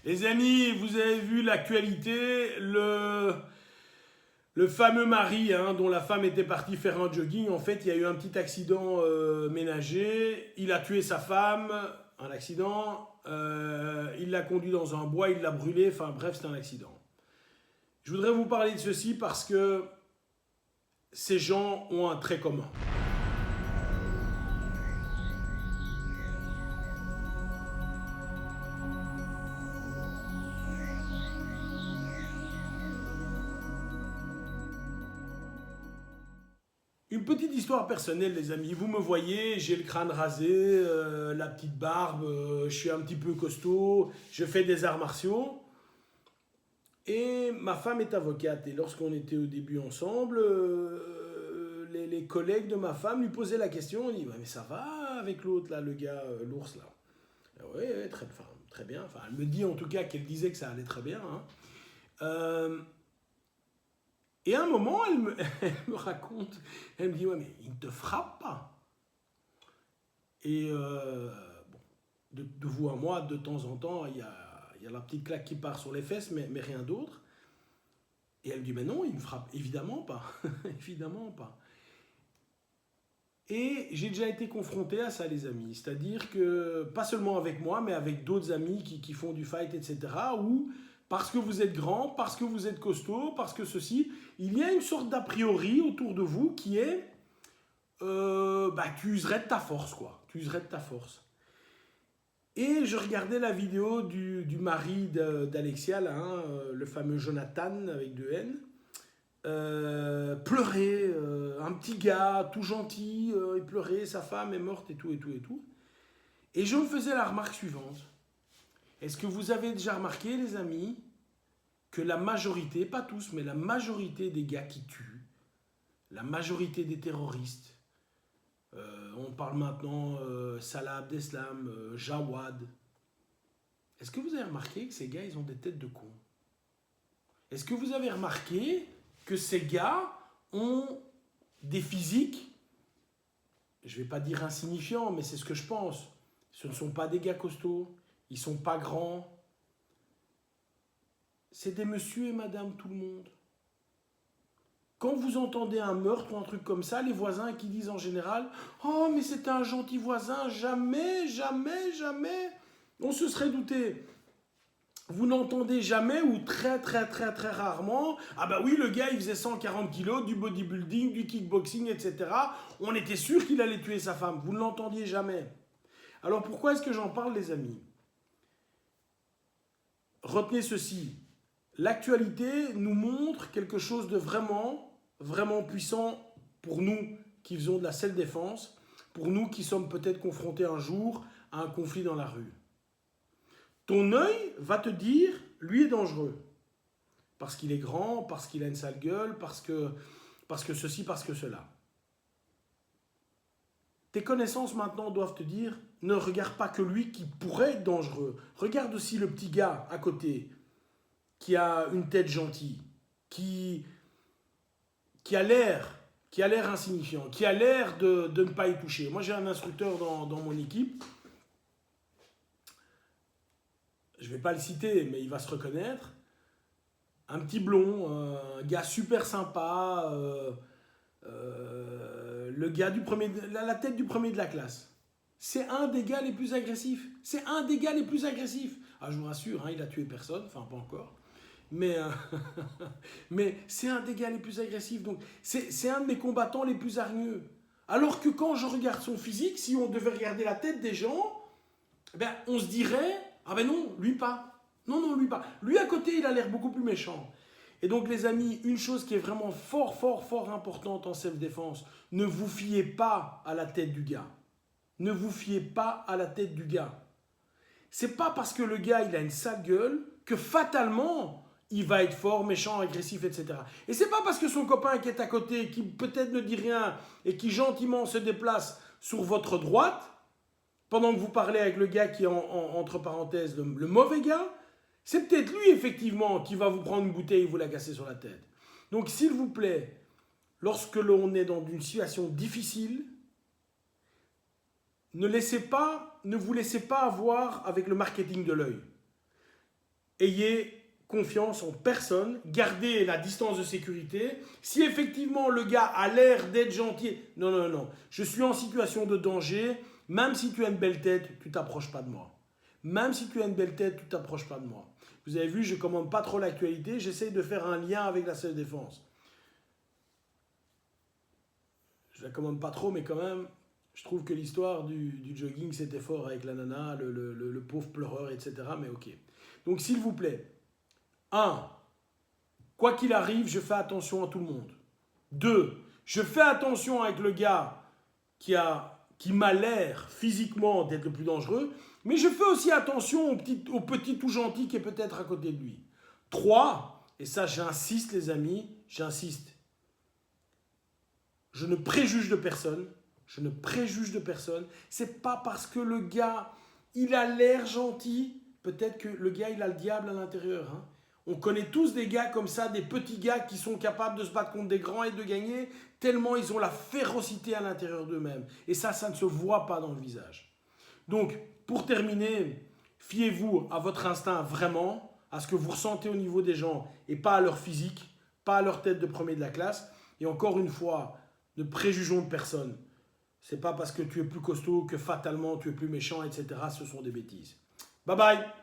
Les amis, vous avez vu l'actualité, le fameux mari dont la femme était partie faire un jogging, en fait, il y a eu un petit accident ménager. Il a tué sa femme, un accident. Il l'a conduit dans un bois, il l'a brûlé. Enfin bref, c'est un accident. Je voudrais vous parler de ceci parce que ces gens ont un trait commun. Une petite histoire personnelle, les amis. Vous me voyez, j'ai le crâne rasé, la petite barbe, je suis un petit peu costaud, je fais des arts martiaux. Et ma femme est avocate. Et lorsqu'on était au début ensemble, les collègues de ma femme lui posaient la question. On dit, ouais, mais ça va avec l'autre, là, le gars, l'ours, là. Oui, ouais, très bien. Enfin, elle me dit en tout cas qu'elle disait que ça allait très bien. Et à un moment, elle me raconte, elle me dit, ouais, mais il ne te frappe pas. Et bon, de vous à moi, de temps en temps, il y a la petite claque qui part sur les fesses, mais rien d'autre. Et elle me dit, mais non, il me frappe évidemment pas. Évidemment pas. Et j'ai déjà été confronté à ça, les amis. C'est-à-dire que, pas seulement avec moi, mais avec d'autres amis qui font du fight, etc., où, parce que vous êtes grand, parce que vous êtes costaud, parce que ceci, il y a une sorte d'a priori autour de vous qui est, tu userais de ta force, quoi. Tu userais de ta force. Et je regardais la vidéo du mari d'Alexia, là, le fameux Jonathan, avec deux N, pleurer, un petit gars tout gentil, il pleurait, sa femme est morte et tout, et tout, et tout. Et je me faisais la remarque suivante. Est-ce que vous avez déjà remarqué, les amis, que la majorité, pas tous, mais la majorité des gars qui tuent, la majorité des terroristes, on parle maintenant Salah Abdeslam, Jawad, est-ce que vous avez remarqué que ces gars, ils ont des têtes de cons? Est-ce que vous avez remarqué que ces gars ont des physiques, je ne vais pas dire insignifiants, mais c'est ce que je pense. Ce ne sont pas des gars costauds, ils ne sont pas grands. C'est des monsieur et madame tout le monde. Quand vous entendez un meurtre ou un truc comme ça, les voisins qui disent en général « Oh, mais c'était un gentil voisin, jamais, jamais, jamais !» On se serait douté. Vous n'entendez jamais ou très très très très rarement « Ah bah oui, le gars il faisait 140 kilos, du bodybuilding, du kickboxing, etc. On était sûr qu'il allait tuer sa femme. » Vous ne l'entendiez jamais. Alors pourquoi est-ce que j'en parle, les amis? Retenez ceci. L'actualité nous montre quelque chose de vraiment, vraiment puissant pour nous qui faisons de la self-défense, pour nous qui sommes peut-être confrontés un jour à un conflit dans la rue. Ton œil va te dire, lui est dangereux. Parce qu'il est grand, parce qu'il a une sale gueule, parce que ceci, parce que cela. Tes connaissances maintenant doivent te dire, ne regarde pas que lui qui pourrait être dangereux. Regarde aussi le petit gars à côté, qui a une tête gentille, qui a l'air insignifiant, qui a l'air de ne pas y toucher. Moi, j'ai un instructeur dans mon équipe. Je ne vais pas le citer, mais il va se reconnaître. Un petit blond, un gars super sympa, le gars du premier, la tête du premier de la classe. C'est un des gars les plus agressifs. C'est un des gars les plus agressifs. Ah, je vous rassure, il a tué personne, enfin pas encore. Mais c'est un des gars les plus agressifs. Donc c'est un de mes combattants les plus hargneux. Alors que quand je regarde son physique, si on devait regarder la tête des gens, on se dirait, ah ben non, lui pas. Non, lui pas. Lui à côté, il a l'air beaucoup plus méchant. Et donc les amis, une chose qui est vraiment fort, fort, fort importante en self-défense, ne vous fiez pas à la tête du gars. Ne vous fiez pas à la tête du gars. C'est pas parce que le gars, il a une sale gueule que fatalement, il va être fort, méchant, agressif, etc. Et c'est pas parce que son copain qui est à côté, qui peut-être ne dit rien et qui gentiment se déplace sur votre droite, pendant que vous parlez avec le gars qui est entre parenthèses le mauvais gars, c'est peut-être lui effectivement qui va vous prendre une bouteille et vous la casser sur la tête. Donc s'il vous plaît, lorsque l'on est dans une situation difficile, ne vous laissez pas avoir avec le marketing de l'œil. ayez confiance en personne, gardez la distance de sécurité. Si effectivement le gars a l'air d'être gentil, non, non, non, je suis en situation de danger, même si tu as une belle tête, tu t'approches pas de moi. Même si tu as une belle tête, tu t'approches pas de moi. Vous avez vu, je ne commande pas trop l'actualité, j'essaye de faire un lien avec la self-défense. Je la commande pas trop, mais quand même, je trouve que l'histoire du jogging, c'était fort avec la nana, le pauvre pleureur, etc. Mais ok. Donc s'il vous plaît, 1. Quoi qu'il arrive, je fais attention à tout le monde. 2. Je fais attention avec le gars qui m'a l'air physiquement d'être le plus dangereux, mais je fais aussi attention au petit tout gentil qui est peut-être à côté de lui. 3. Et ça j'insiste les amis, j'insiste. Je ne préjuge de personne. Je ne préjuge de personne. C'est pas parce que le gars, il a l'air gentil, peut-être que le gars, il a le diable à l'intérieur. Hein. On connaît tous des gars comme ça, des petits gars qui sont capables de se battre contre des grands et de gagner, tellement ils ont la férocité à l'intérieur d'eux-mêmes. Et ça ne se voit pas dans le visage. Donc, pour terminer, fiez-vous à votre instinct vraiment, à ce que vous ressentez au niveau des gens et pas à leur physique, pas à leur tête de premier de la classe. Et encore une fois, ne préjugeons de personne. C'est pas parce que tu es plus costaud que fatalement tu es plus méchant, etc. Ce sont des bêtises. Bye bye!